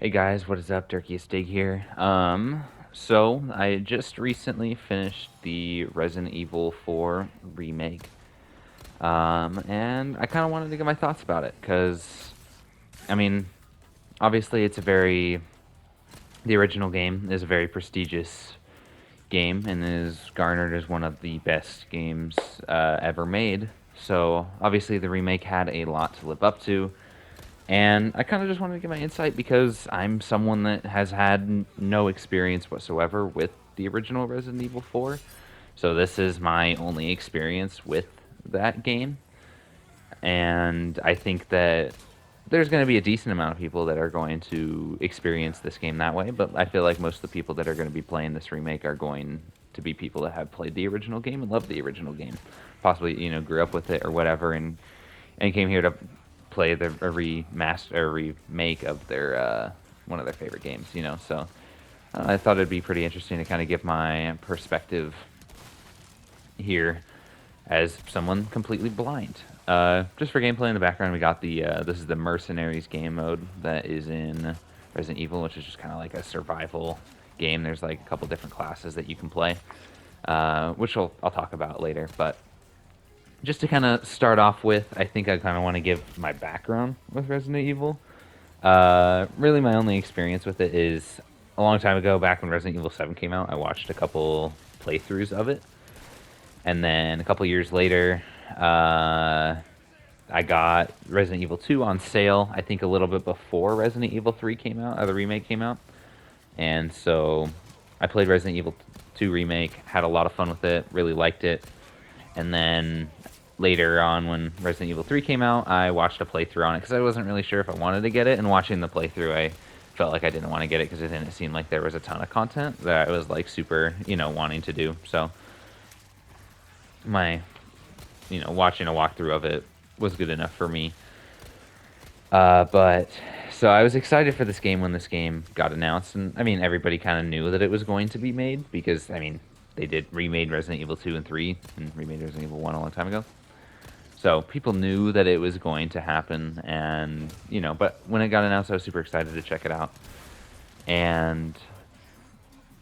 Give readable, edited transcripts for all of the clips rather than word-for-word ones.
Hey guys, what is up? Turkey Steak here. So I just recently finished the Resident Evil 4 remake. And I kind of wanted to get my thoughts about it because, I mean, obviously the original game is a very prestigious game and is garnered as one of the best games ever made. So obviously the remake had a lot to live up to. And I kind of just wanted to get my insight because I'm someone that has had no experience whatsoever with the original Resident Evil 4. So this is my only experience with that game. And I think that there's going to be a decent amount of people that are going to experience this game that way. But I feel like most of the people that are going to be playing this remake are going to be people that have played the original game and love the original game. Possibly, grew up with it or whatever and came here to play a remake of their one of their favorite games. So I thought it'd be pretty interesting to kind of give my perspective here as someone completely blind. Just for gameplay in the background, we got this is the Mercenaries game mode that is in Resident Evil, which is just kind of like a survival game. There's like a couple different classes that you can play, which I'll talk about later, but just to kind of start off with, I think I kind of want to give my background with Resident Evil. Really, my only experience with it is a long time ago, back when Resident Evil 7 came out. I watched a couple playthroughs of it, and then a couple years later, I got Resident Evil 2 on sale. I think a little bit before Resident Evil 3 came out, or the remake came out, and so I played Resident Evil 2 remake. Had a lot of fun with it. Really liked it. And then later on, when Resident Evil 3 came out, I watched a playthrough on it because I wasn't really sure if I wanted to get it. And watching the playthrough, I felt like I didn't want to get it because it didn't seem like there was a ton of content that I was like super, wanting to do. So my, watching a walkthrough of it was good enough for me. But so I was excited for this game when this game got announced, and I mean everybody kind of knew that it was going to be made because I mean they did remade Resident Evil 2 and 3 and remade Resident Evil 1 a long time ago. So people knew that it was going to happen, and but when it got announced, I was super excited to check it out, and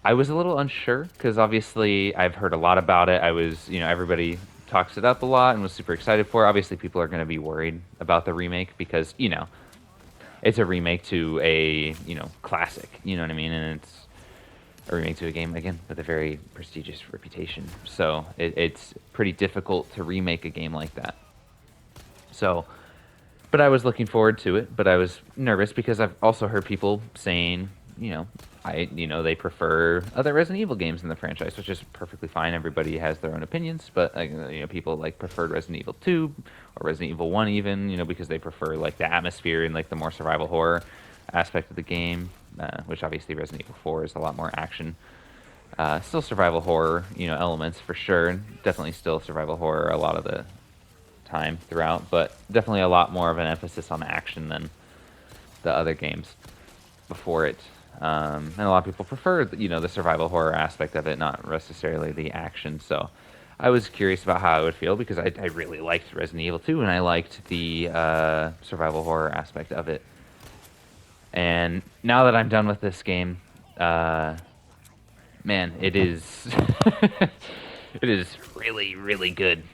I was a little unsure because obviously I've heard a lot about it. I was, everybody talks it up a lot and was super excited for it. Obviously, people are going to be worried about the remake because it's a remake to a classic. You know what I mean? And it's a remake to a game again with a very prestigious reputation. So it's pretty difficult to remake a game like that. So, but I was looking forward to it. But I was nervous because I've also heard people saying, they prefer other Resident Evil games in the franchise, which is perfectly fine. Everybody has their own opinions, but people like preferred Resident Evil 2 or Resident Evil 1 even, because they prefer like the atmosphere and like the more survival horror aspect of the game, which obviously Resident Evil 4 is a lot more action. Still survival horror, elements for sure. Definitely still survival horror a lot of the time throughout, but definitely a lot more of an emphasis on action than the other games before it. And a lot of people prefer, the survival horror aspect of it, not necessarily the action. So I was curious about how I would feel because I really liked Resident Evil 2 and I liked the survival horror aspect of it. And now that I'm done with this game, man, it is it is really, really good.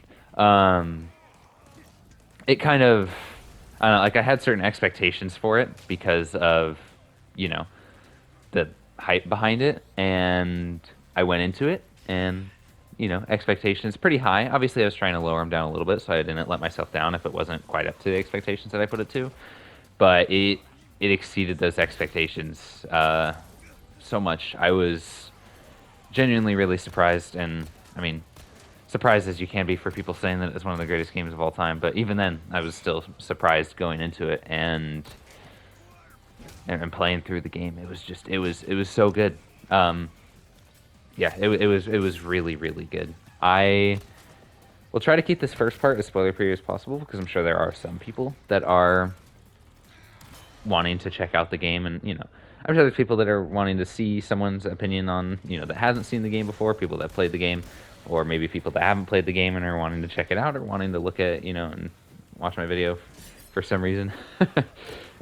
It kind of, I don't know, like I had certain expectations for it because of, the hype behind it, and I went into it, and expectations pretty high. Obviously, I was trying to lower them down a little bit, so I didn't let myself down if it wasn't quite up to the expectations that I put it to. But it exceeded those expectations so much. I was genuinely really surprised, and I mean, surprised as you can be for people saying that it's one of the greatest games of all time. But even then, I was still surprised going into it, and playing through the game. It was just it was so good. Yeah, it was really, really good. I will try to keep this first part as spoiler free as possible because I'm sure there are some people that are wanting to check out the game, and I'm sure there's people that are wanting to see someone's opinion on that hasn't seen the game before, people that played the game, or maybe people that haven't played the game and are wanting to check it out or wanting to look at and watch my video for some reason.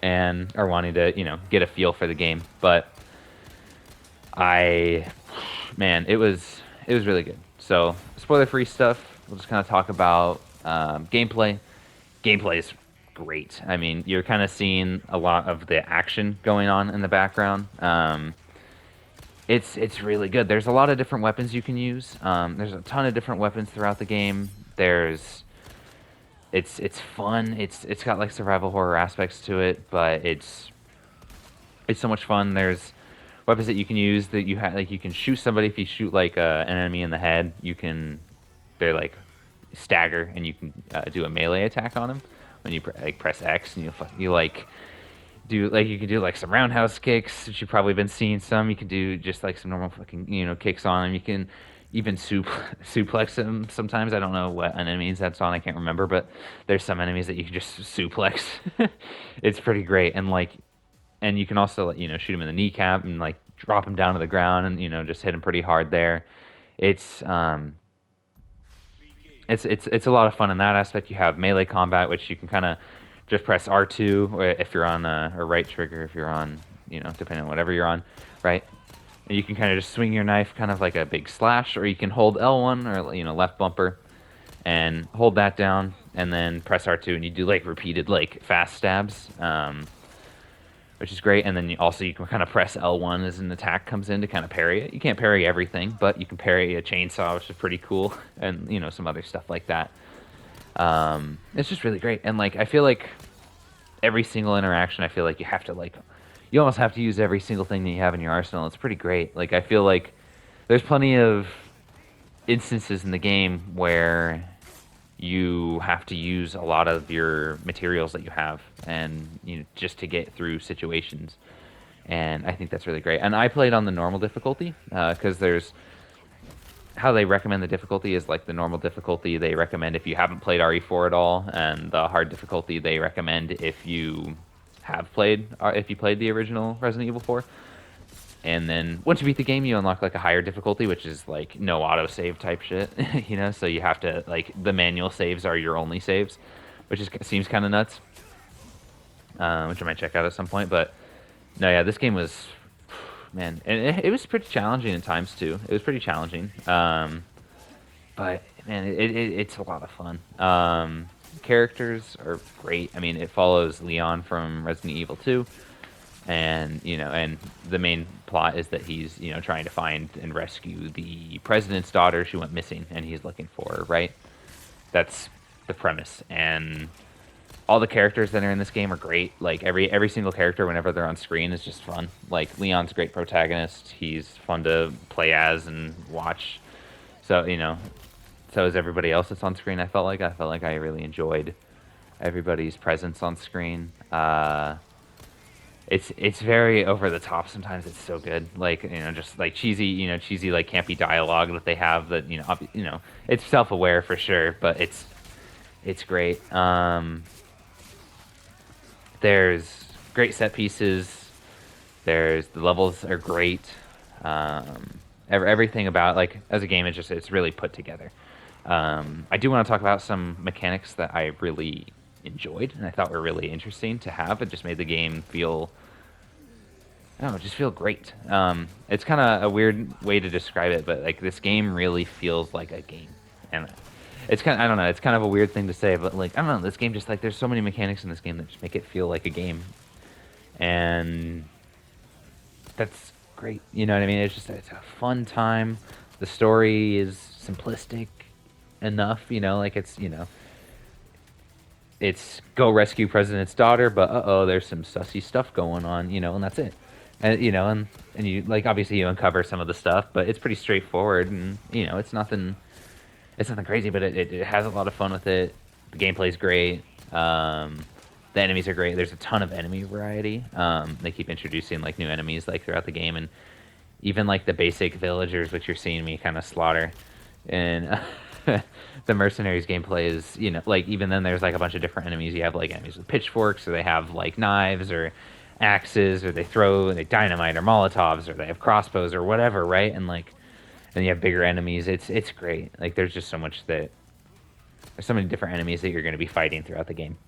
and or wanting to, get a feel for the game. But man, it was really good. So spoiler-free stuff. We'll just kind of talk about gameplay. Gameplay is great. I mean, you're kind of seeing a lot of the action going on in the background. It's really good. There's a lot of different weapons you can use. There's a ton of different weapons throughout the game. It's fun. It's got like survival horror aspects to it, but it's so much fun. There's weapons that you can use that you have, like you can shoot somebody. If you shoot like an enemy in the head, they're like stagger, and you can do a melee attack on them when you press X, and you like you can do like some roundhouse kicks, which you've probably been seeing some. You can do just like some normal fucking kicks on them. You can even suplex them sometimes. I don't know what enemies that's on. I can't remember, but there's some enemies that you can just suplex. It's pretty great, and you can also shoot them in the kneecap and like drop them down to the ground, and just hit them pretty hard there. It's it's a lot of fun in that aspect. You have melee combat, which you can kind of just press R2 or if you're on or right trigger if you're on, depending on whatever you're on, right? And you can kind of just swing your knife kind of like a big slash, or you can hold L1 or left bumper and hold that down and then press R2, and you do like repeated like fast stabs, which is great. And then you can kind of press L1 as an attack comes in to kind of parry it. You can't parry everything, but you can parry a chainsaw, which is pretty cool, and some other stuff like that. It's just really great, and like I feel like every single interaction, I feel like you almost have to use every single thing that you have in your arsenal. It's pretty great. Like I feel like there's plenty of instances in the game where you have to use a lot of your materials that you have, and just to get through situations. And I think that's really great. And I played on the normal difficulty because there's how they recommend the difficulty is like the normal difficulty they recommend if you haven't played RE4 at all, and the hard difficulty they recommend if you have played the original Resident Evil 4. And then once you beat the game, you unlock like a higher difficulty, which is like no autosave type shit, So you have to the manual saves are your only saves, which seems kind of nuts. Which I might check out at some point. But no, yeah, this game was, man, and it was pretty challenging at times too. It was pretty challenging, but man, it's a lot of fun. Characters are great. I mean, it follows Leon from Resident Evil 2. And and the main plot is that he's trying to find and rescue the president's daughter. She went missing, and he's looking for her. Right, that's the premise. And all the characters that are in this game are great. Like every single character, whenever they're on screen, is just fun. Like Leon's a great protagonist. He's fun to play as and watch. So so is everybody else that's on screen. I felt like I really enjoyed everybody's presence on screen. It's very over the top sometimes. It's so good, like just like cheesy, like campy dialogue that they have. That it's self-aware for sure, but it's great. There's great set pieces. The levels are great. Everything about as a game, it's really put together. I do want to talk about some mechanics that I really enjoyed and I thought were really interesting to have. It just made the game feel, just feel great. It's kind of a weird way to describe it, but this game really feels like a game, and it's I don't know, it's kind of a weird thing to say, but I don't know, this game just there's so many mechanics in this game that just make it feel like a game, and that's great. You know what I mean? It's a fun time. The story is simplistic enough, it's go rescue president's daughter, but there's some sussy stuff going on, and that's it. And and you obviously you uncover some of the stuff, but it's pretty straightforward, and it's nothing crazy, but it has a lot of fun with it. The gameplay's great. The enemies are great. There's a ton of enemy variety. They keep introducing new enemies throughout the game, and even the basic villagers, which you're seeing me kind of slaughter. And the mercenaries gameplay is, even then there's a bunch of different enemies. You have enemies with pitchforks, or they have knives or axes, or they dynamite or molotovs, or they have crossbows or whatever, right? And and you have bigger enemies. It's great. There's just so much there's so many different enemies that you're going to be fighting throughout the game.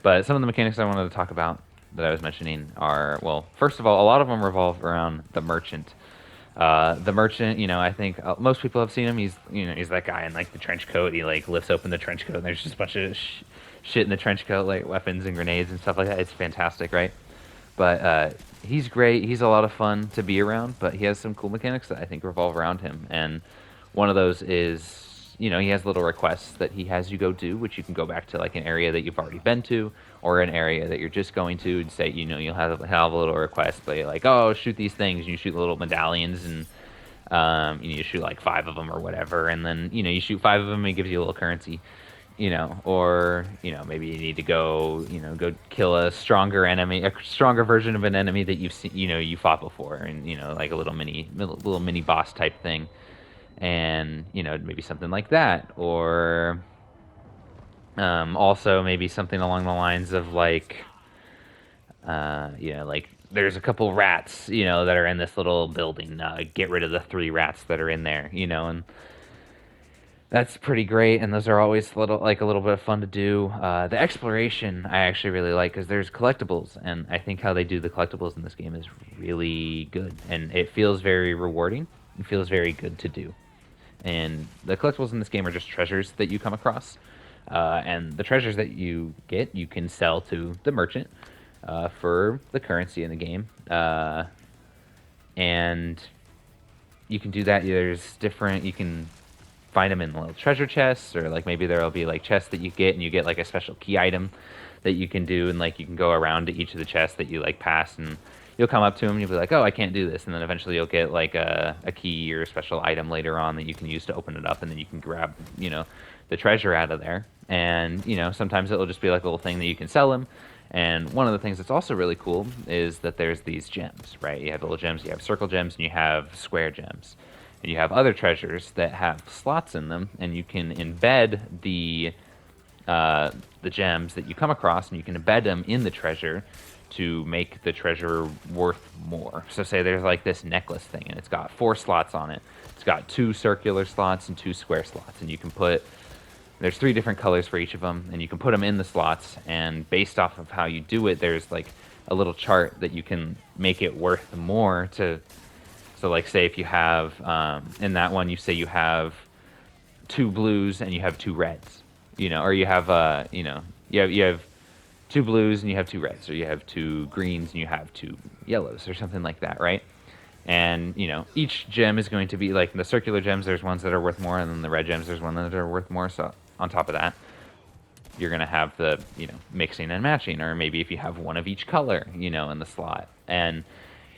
But some of the mechanics I wanted to talk about that I was mentioning are, well, first of all, a lot of them revolve around the merchant. The merchant, I think most people have seen him. He's that guy in like the trench coat. He like lifts open the trench coat, and there's just a bunch of shit in the trench coat, like weapons and grenades and stuff like that. It's fantastic, right? But he's great. He's a lot of fun to be around. But he has some cool mechanics that I think revolve around him. And one of those is, he has little requests that he has you go do, which you can go back to like an area that you've already been to, or an area that you're just going to, and say, you'll have a little request, but like, oh, shoot these things. And you shoot the little medallions, and you shoot like 5 of them or whatever, and then you shoot 5 of them, and it gives you a little currency. Or maybe you need to go kill a stronger enemy, a stronger version of an enemy that you've seen, you fought before, and like a little mini boss type thing, and maybe something like that, or also maybe something along the lines of like like there's a couple rats that are in this little building, get rid of the 3 rats that are in there, and that's pretty great, and those are always a little bit of fun to do. The exploration I actually really like, because there's collectibles, and I think how they do the collectibles in this game is really good, and it feels very rewarding. It feels very good to do. And the collectibles in this game are just treasures that you come across, and the treasures that you get, you can sell to the merchant for the currency in the game, and you can do that. You can find them in little treasure chests, or like maybe there'll be like chests that you get, and you get like a special key item that you can do, and like you can go around to each of the chests that you like pass, and you'll come up to them and you'll be like, oh, I can't do this, and then eventually you'll get like a key or a special item later on that you can use to open it up, and then you can grab the treasure out of there. And sometimes it'll just be like a little thing that you can sell them. And one of the things that's also really cool is that there's these gems, right? You have little gems, you have circle gems, and you have square gems. And you have other treasures that have slots in them, and you can embed the gems that you come across, and you can embed them in the treasure to make the treasure worth more. So say there's like this necklace thing, and it's got 4 slots on it. It's got 2 circular slots and 2 square slots, and you can there's 3 different colors for each of them, and you can put them in the slots, and based off of how you do it, there's like a little chart that you can make it worth more to. So like say if you have, in that one, you say you have 2 blues and you have 2 reds, or you have, you have 2 blues and you have 2 reds, or you have 2 greens and you have 2 yellows, or something like that, right? And, each gem is going to be, like, the circular gems, there's ones that are worth more, and then the red gems, there's ones that are worth more, so on top of that, you're going to have the, mixing and matching, or maybe if you have one of each color, in the slot. And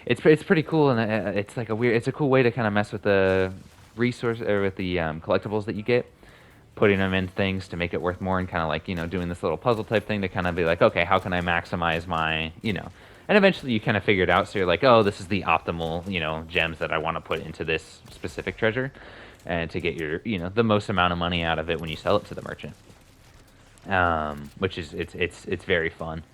it's pretty cool, and it's like it's a cool way to kind of mess with the resource, or with the collectibles that you get, putting them in things to make it worth more, and kind of like, doing this little puzzle type thing to kind of be like, okay, how can I maximize my, and eventually you kind of figure it out, so you're like, oh, this is the optimal, gems that I want to put into this specific treasure, and to get your, the most amount of money out of it when you sell it to the merchant. Which is, it's very fun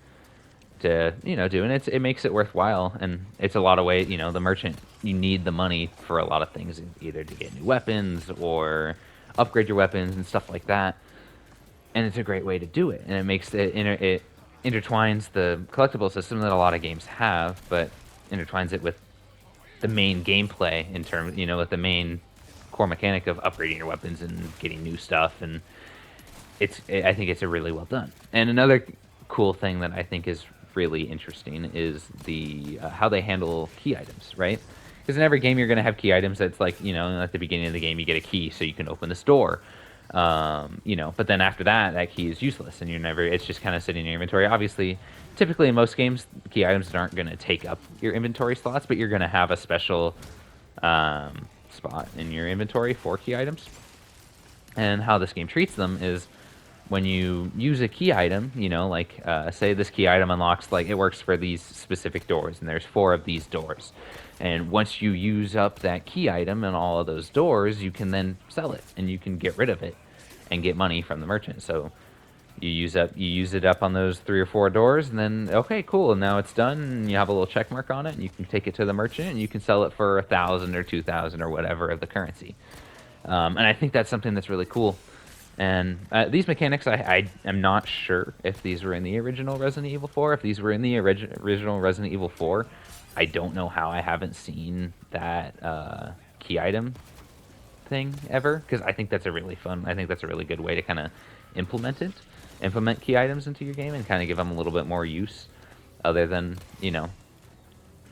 to do, and it makes it worthwhile, and it's a lot of ways. The merchant, you need the money for a lot of things, either to get new weapons or upgrade your weapons and stuff like that, and it's a great way to do it, and it makes it intertwines the collectible system that a lot of games have, but intertwines it with the main gameplay in terms, with the main core mechanic of upgrading your weapons and getting new stuff, and I think it's a really well done. And another cool thing that I think is really interesting is the how they handle key items, right? Because in every game you're going to have key items that's like, at the beginning of the game you get a key so you can open this door, but then after that key is useless, and it's just kind of sitting in your inventory. Obviously, typically in most games, key items aren't going to take up your inventory slots, but you're going to have a special spot in your inventory for key items. And how this game treats them is, when you use a key item, say this key item unlocks, like, it works for these specific doors, and there's 4 of these doors. And once you use up that key item in all of those doors, you can then sell it, and you can get rid of it and get money from the merchant. So you use it up on those 3 or 4 doors, and then, okay, cool, and now it's done, and you have a little check mark on it, and you can take it to the merchant, and you can sell it for 1,000 or 2,000 or whatever of the currency. And I think that's something that's really cool. And these mechanics, I am not sure if these were in the original Resident Evil 4. If these were in the original Resident Evil 4, I don't know how I haven't seen that key item thing ever, because I think that's a really fun, I think that's a really good way to kind of implement key items into your game and kind of give them a little bit more use other than, you know,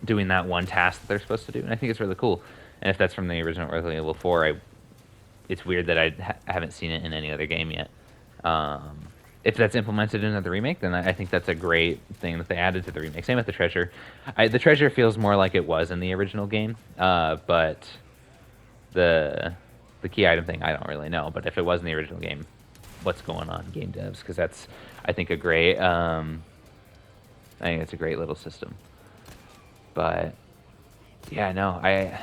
doing that one task that they're supposed to do. And I think it's really cool. And if that's from the original Resident Evil 4, it's weird that I haven't seen it in any other game yet. If that's implemented into the remake, then I think that's a great thing that they added to the remake. Same with the treasure. The treasure feels more like it was in the original game, but the key item thing, I don't really know. But if it was in the original game, what's going on, game devs? Because that's, I think, a great. I think it's a great little system. But yeah, no, I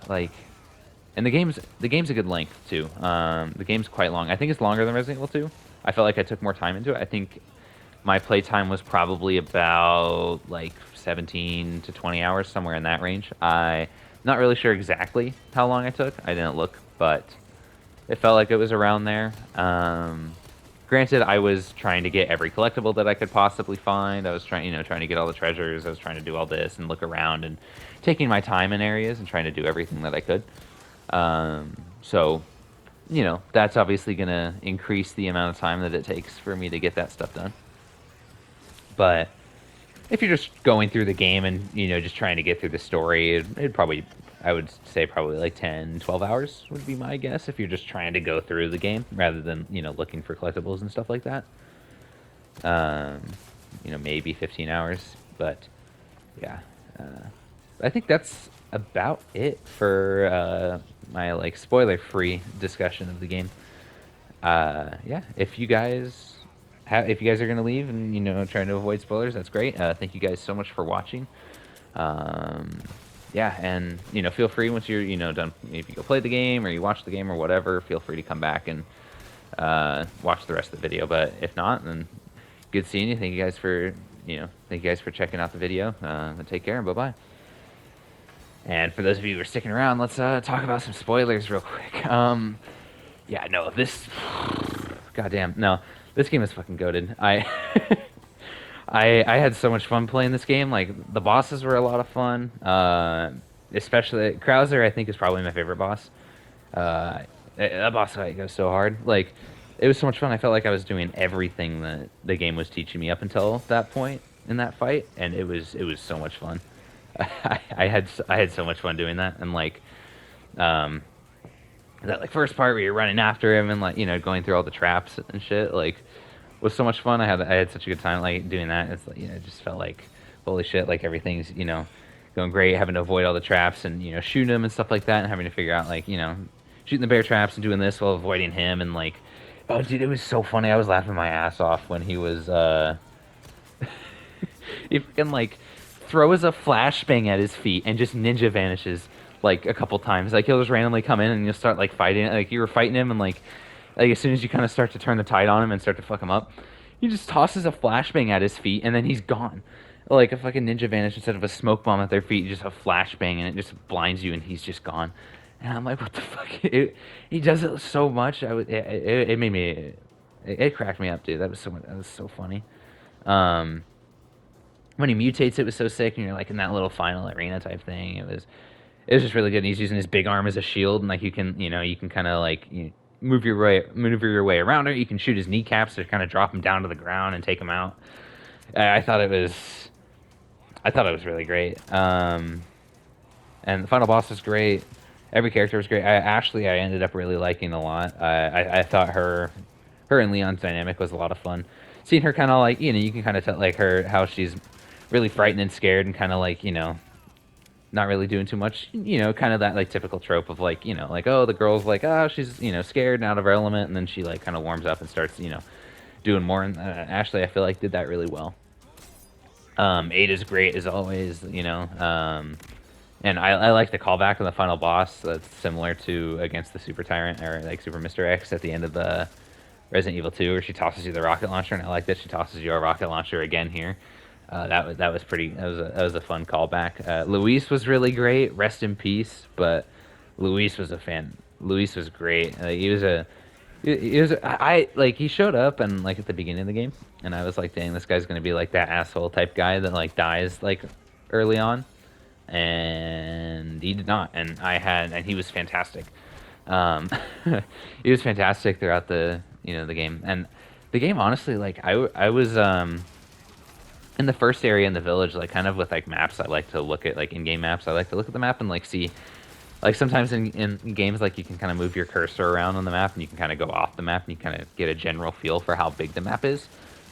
like. And the game's a good length too. The game's quite long. I think it's longer than Resident Evil 2. I felt like I took more time into it. I think my playtime was probably about like 17 to 20 hours, somewhere in that range. I'm not really sure exactly how long I took. I didn't look, but it felt like it was around there. Granted, I was trying to get every collectible that I could possibly find. I was trying to get all the treasures. I was trying to do all this and look around and taking my time in areas and trying to do everything that I could. So, you know, that's obviously going to increase the amount of time that it takes for me to get that stuff done. But if you're just going through the game and, you know, just trying to get through the story, it'd probably, I would say probably like 10, 12 hours would be my guess if you're just trying to go through the game rather than, you know, looking for collectibles and stuff like that. You know, maybe 15 hours, but yeah. I think that's about it for my like spoiler-free discussion of the game. Yeah, if you guys are gonna leave and, you know, trying to avoid spoilers, that's great. Thank you guys so much for watching. Yeah, and, you know, feel free once you're, you know, done. If you go play the game or you watch the game or whatever, feel free to come back and watch the rest of the video. But if not, then good seeing you. Thank you guys for checking out the video. And take care and bye bye. And for those of you who are sticking around, let's talk about some spoilers real quick. Yeah, no, this... Goddamn, no. This game is fucking goated. I had so much fun playing this game. Like, the bosses were a lot of fun. Especially... Krauser, I think, is probably my favorite boss. That boss fight goes so hard. Like, it was so much fun. I felt like I was doing everything that the game was teaching me up until that point in that fight. And it was so much fun. I had so much fun doing that, and like that like first part where you're running after him and, like, you know, going through all the traps and shit, like, was so much fun. I had such a good time like doing that. It's like, you know, it just felt like holy shit, like everything's, you know, going great, having to avoid all the traps and, you know, shooting them and stuff like that, and having to figure out, like, you know, shooting the bear traps and doing this while avoiding him. And like, oh dude, it was so funny. I was laughing my ass off when he was he fucking like throws a flashbang at his feet and just ninja vanishes like a couple times. Like, he'll just randomly come in and you'll start like fighting. Like, you were fighting him and like as soon as you kind of start to turn the tide on him and start to fuck him up, he just tosses a flashbang at his feet and then he's gone. Like a fucking ninja vanish instead of a smoke bomb at their feet. Just a flashbang and it just blinds you and he's just gone. And I'm like, what the fuck? He does it so much. It made me. It cracked me up, dude. That was so funny. When he mutates, it was so sick, and you're like in that little final arena type thing. It was just really good. And he's using his big arm as a shield, and like you can kind of like maneuver your way around it. You can shoot his kneecaps to kind of drop him down to the ground and take him out. I thought it was really great. And the final boss was great. Every character was great. Ashley, I ended up really liking a lot. I thought her and Leon's dynamic was a lot of fun. Seeing her kind of like, you can kind of tell like how she's really frightened and scared and kind of like, not really doing too much, kind of that like typical trope of like, like, oh, the girl's like, oh, she's, scared and out of her element, and then she like kind of warms up and starts, doing more. And Ashley, I feel like, did that really well. Ada's great as always, and I like the callback of the final boss that's similar to against the Super Tyrant or like Super Mr. X at the end of the Resident Evil 2, where she tosses you the rocket launcher, and I like that she tosses you a rocket launcher again here. That was a fun callback. Luis was really great. Rest in peace. But Luis was a fan. Luis was great. He was It was, I like he showed up and like at the beginning of the game, and I was like, dang, this guy's gonna be like that asshole type guy that like dies like early on, and he did not, and he was fantastic. Um, he was fantastic throughout the game, and the game honestly, like I was in the first area in the village, like kind of with like maps. I like to look at like in-game maps. I like to look at the map and like see. Like sometimes in games, like you can kind of move your cursor around on the map, and you can kind of go off the map, and you kind of get a general feel for how big the map is.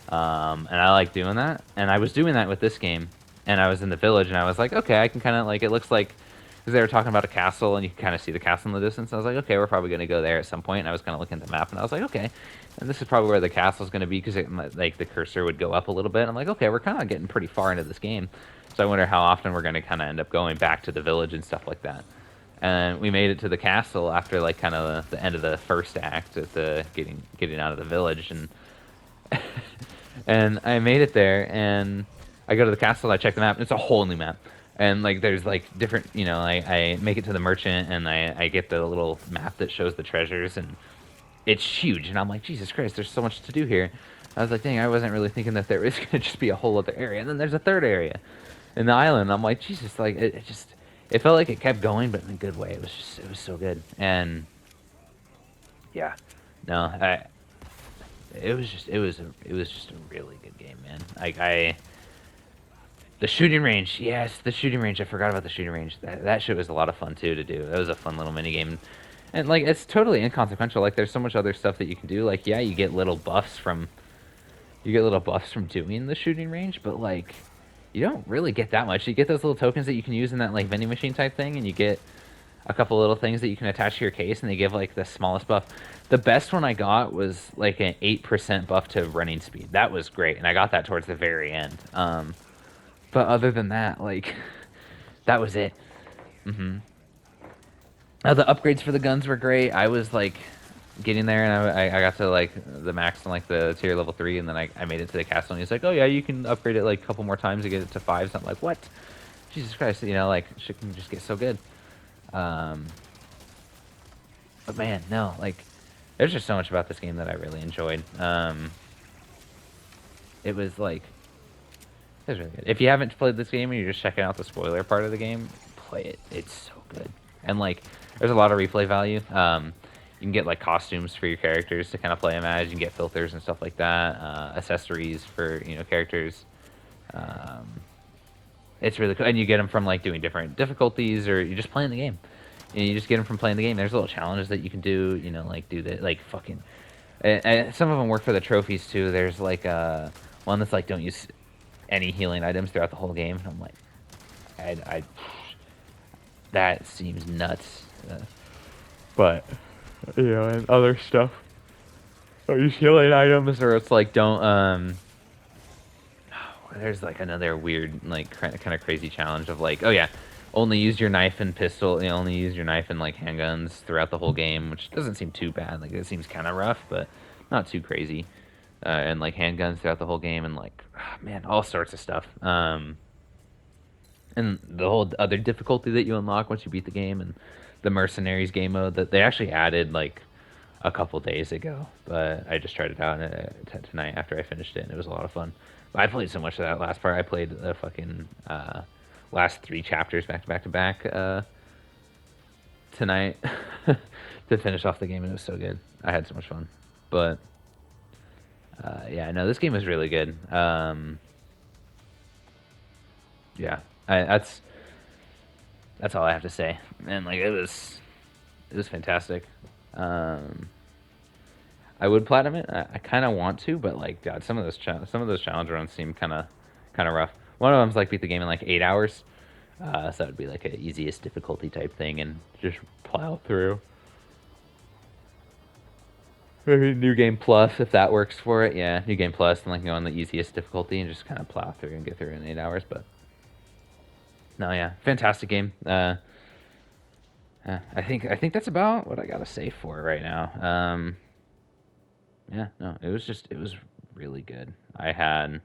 And I like doing that. And I was doing that with this game, and I was in the village, and I was like, okay, I can kind of like it looks like because they were talking about a castle, and you can kind of see the castle in the distance. I was like, okay, we're probably gonna go there at some point. And I was kind of looking at the map, and I was like, okay, and this is probably where the castle's gonna be because like the cursor would go up a little bit. I'm like, okay, we're kind of getting pretty far into this game, so I wonder how often we're gonna kind of end up going back to the village and stuff like that. And we made it to the castle after like kind of the end of the first act at the getting out of the village, and and I made it there, and I go to the castle, I check the map, and it's a whole new map. And like there's like different, I make it to the merchant, and I get the little map that shows the treasures, and it's huge, and I'm like, Jesus Christ, there's so much to do here. I was like, dang, I wasn't really thinking that there was gonna just be a whole other area, and then there's a third area in the island. I'm like, Jesus, like it felt like it kept going, but in a good way. It was so good, and yeah, no, it was just a really good game, man. The shooting range, yes, the shooting range. I forgot about the shooting range. That shit was a lot of fun too to do. That was a fun little mini game, and like it's totally inconsequential. Like there's so much other stuff that you can do. Like yeah, you get little buffs from doing the shooting range, but like you don't really get that much. You get those little tokens that you can use in that like vending machine type thing, and you get a couple little things that you can attach to your case, and they give like the smallest buff. The best one I got was like an 8% buff to running speed. That was great, and I got that towards the very end. But other than that, like that was it. The upgrades for the guns were great. I was like getting there, and I got to like the max on like the tier level 3, and then I made it to the castle, and he's like, oh yeah, you can upgrade it like a couple more times to get it to 5. So I'm like, what? Jesus Christ, like shit can just get so good. But man, no, like there's just so much about this game that I really enjoyed. It was like it was really good. If you haven't played this game and you're just checking out the spoiler part of the game, play it. It's so good, and like there's a lot of replay value. You can get like costumes for your characters to kind of play them as. You can get filters and stuff like that. Accessories for characters. It's really cool, and you get them from like doing different difficulties, or you're just playing the game. And you just get them from playing the game. There's little challenges that you can do. Like do the like fucking. Some of them work for the trophies too. There's like one that's like don't use any healing items throughout the whole game. And I'm like, I that seems nuts. But and other stuff. Or use healing items, or it's like don't there's like another weird like kind of crazy challenge of like, oh yeah, only use your knife and pistol, only use your knife and like handguns throughout the whole game, which doesn't seem too bad. Like it seems kind of rough, but not too crazy. And like handguns throughout the whole game, and like man, all sorts of stuff. And the whole other difficulty that you unlock once you beat the game, and the mercenaries game mode that they actually added like a couple days ago, but I just tried it out tonight after I finished it, and it was a lot of fun. But I played so much of that last part. I played the fucking last 3 chapters back to back tonight to finish off the game, and it was so good. I had so much fun. But yeah, no, this game was really good. Yeah, that's all I have to say. And like it was fantastic. I would platinum it. I kind of want to, but like, God, some of those challenge runs seem kind of rough. One of them's like beat the game in like 8 hours, so that would be like an easiest difficulty type thing, and just plow through. Maybe New Game Plus if that works for it. Yeah, New Game Plus, and like go on the easiest difficulty and just kind of plow through and get through in 8 hours. But no, yeah, fantastic game. I think that's about what I gotta say for it right now. Yeah, no, it was really good. I had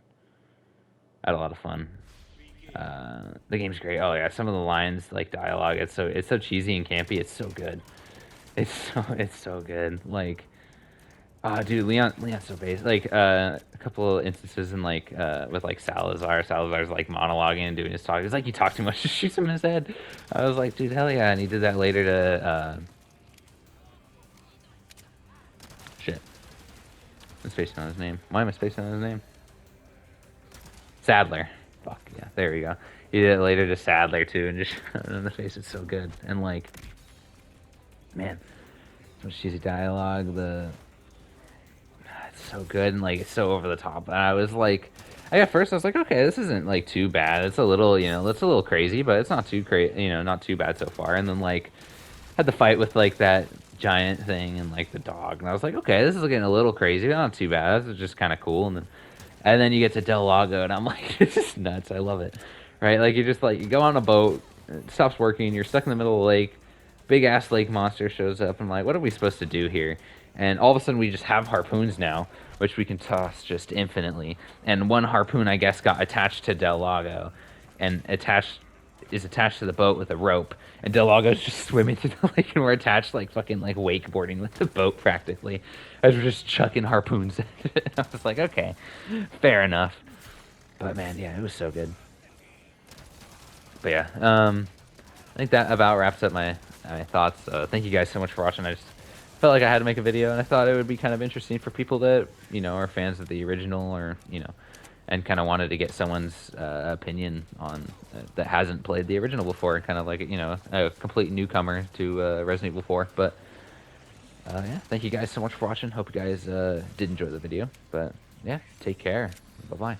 a lot of fun. The game's great. Oh yeah, some of the lines, like dialogue, it's so cheesy and campy. It's so good. It's so good. Like Dude, Leon's so basic. Like, a couple of instances in like, with like Salazar's like monologuing and doing his talk. It's like you talk too much, just shoots him in his head. I was like, dude, hell yeah! And he did that later to, shit. I'm spacing on his name. Why am I spacing on his name? Sadler. Fuck yeah, there we go. He did it later to Sadler too, and just shot him in the face. It's so good. And like, man, so much cheesy dialogue. It's so good and like it's so over the top. And I was like, at first I was like, okay, this isn't like too bad. It's a little, it's a little crazy, but it's not too crazy, not too bad so far. And then like had the fight with like that giant thing and like the dog, and I was like, okay, this is getting a little crazy, but not too bad. This is just kind of cool. And then you get to Del Lago, and I'm like, this is nuts. I love it, right? Like you just like you go on a boat, it stops working, you're stuck in the middle of the lake, big ass lake monster shows up. I'm like, what are we supposed to do here? And all of a sudden we just have harpoons now, which we can toss just infinitely. And one harpoon, I guess, got attached to Del Lago, and is attached to the boat with a rope. And Del Lago's just swimming through the lake, and we're attached like fucking like wakeboarding with the boat practically, as we're just chucking harpoons at it. I was like, okay, fair enough. But man, yeah, it was so good. But yeah, I think that about wraps up my thoughts. Thank you guys so much for watching. I just felt like I had to make a video, and I thought it would be kind of interesting for people that are fans of the original, or and kind of wanted to get someone's opinion on that hasn't played the original before, kind of like a complete newcomer to Resident Evil 4. But yeah, thank you guys so much for watching. Hope you guys did enjoy the video. But yeah, take care. Bye bye.